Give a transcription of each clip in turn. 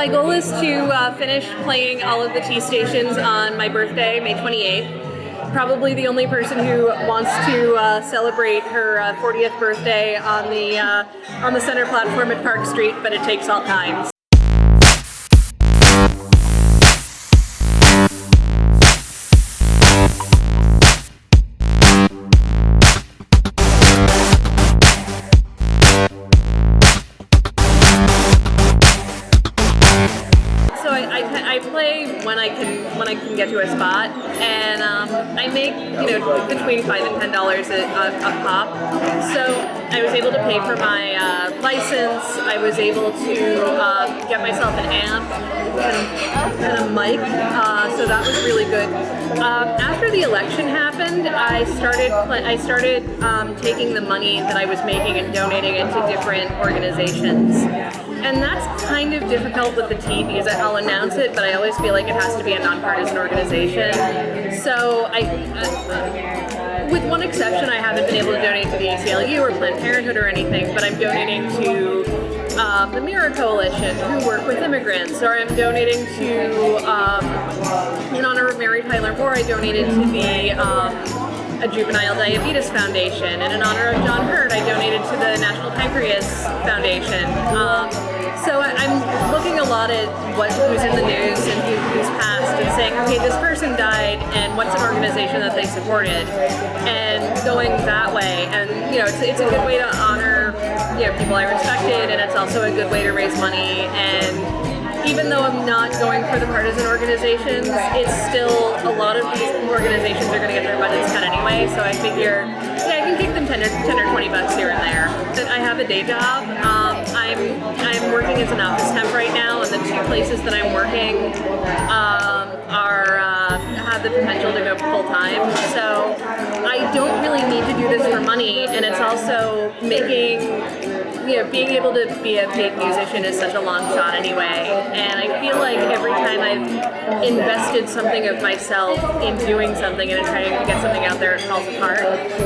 My goal is to finish playing all of the T stations on my birthday, May 28th. Probably the only person who wants to celebrate her 40th birthday on the center platform at Park Street, but it takes all kinds. I play when I can get to a spot, and I make between $5 and $10 a pop. So I was able to pay for my license. I was able to get myself an amp and a mic, so that was really good. After the election happened, I started taking the money that I was making and donating it to different organizations. And that's kind of difficult with the T because I'll announce it, but I always feel like it has to be a nonpartisan organization. So with one exception, I haven't been able to donate to the ACLU or Planned Parenthood or anything, but I'm donating to the Mirror Coalition, who work with immigrants, or I'm donating to, in honor of Mary Tyler Moore, I donated to the a Juvenile Diabetes Foundation, and in honor of John Hurt, I donated to the National Pancreas Foundation. So I'm looking a lot at who's in the news and who's passed, and saying, okay, this person died, and what's an organization that they supported, and going that way. And it's a good way to honor people I respected, and it's also a good way to raise money. And even though I'm not going for the partisan organizations, it's still, a lot of these organizations are going to get their budgets cut anyway, so I figure, I can kick them 10 or 20 bucks here and there. But I have a day job. I'm working as an office temp right now, and the two places that I'm working have the potential to go full-time. So I don't really need to do this for money, and it's also being able to be a paid musician is such a long shot anyway, and I feel like every time I've invested something of myself in doing something and trying to get something out there, it falls apart.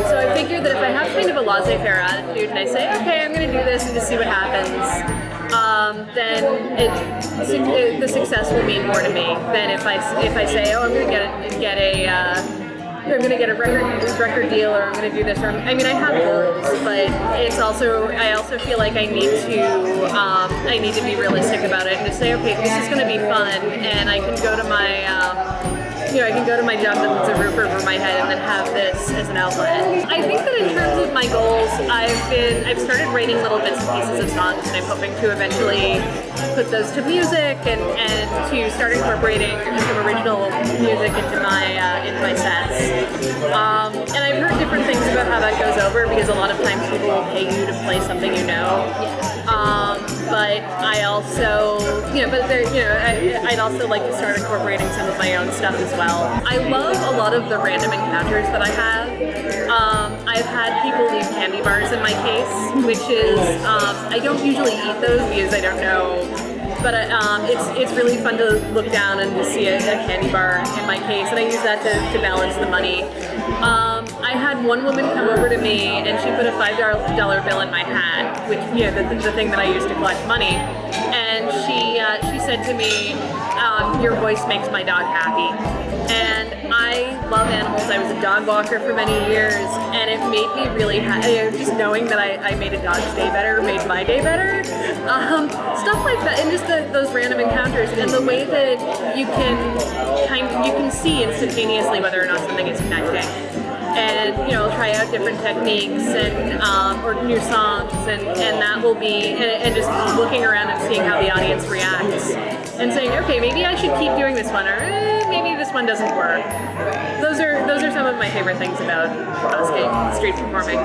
So I figure that if I have kind of a laissez-faire attitude and I say, okay, I'm going to do this and just see what happens, then the success will mean more to me than if I say, oh, I'm going to get a record deal, or I'm going to do this. I have goals, but I also feel like I need to be realistic about it and to say, okay, this is going to be fun, and I can go to my job that's a roof over my head and then have this as an outlet. I think that in terms of my goals, I've started writing little bits and pieces of songs, and I'm hoping to eventually put those to music and to start incorporating some original music into my sets. And I've heard different things about how that goes over, because a lot of times people will pay you to play something you know. But I also, I'd also like to start incorporating some of my own stuff as well. I love a lot of the random encounters that I have. I've had people leave candy bars in my case, which is, I don't usually eat those because I don't know, but it's really fun to look down and to see a candy bar in my case, and I use that to balance the money. I had one woman come over to me, and she put a $5 bill in my hat, which, the thing that I use to collect money, and she said to me, your voice makes my dog happy. And I love animals. I was a dog walker for many years, and it made me really happy. Just knowing that I made a dog's day better made my day better. Stuff like that, and just those random encounters, and the way that you can see instantaneously whether or not something is connecting. And try out different techniques and or new songs, and that will be, and just looking around and seeing how the audience reacts, and saying, okay, maybe I should keep doing this one, or maybe this one doesn't work. Those are some of my favorite things about busking, street performing.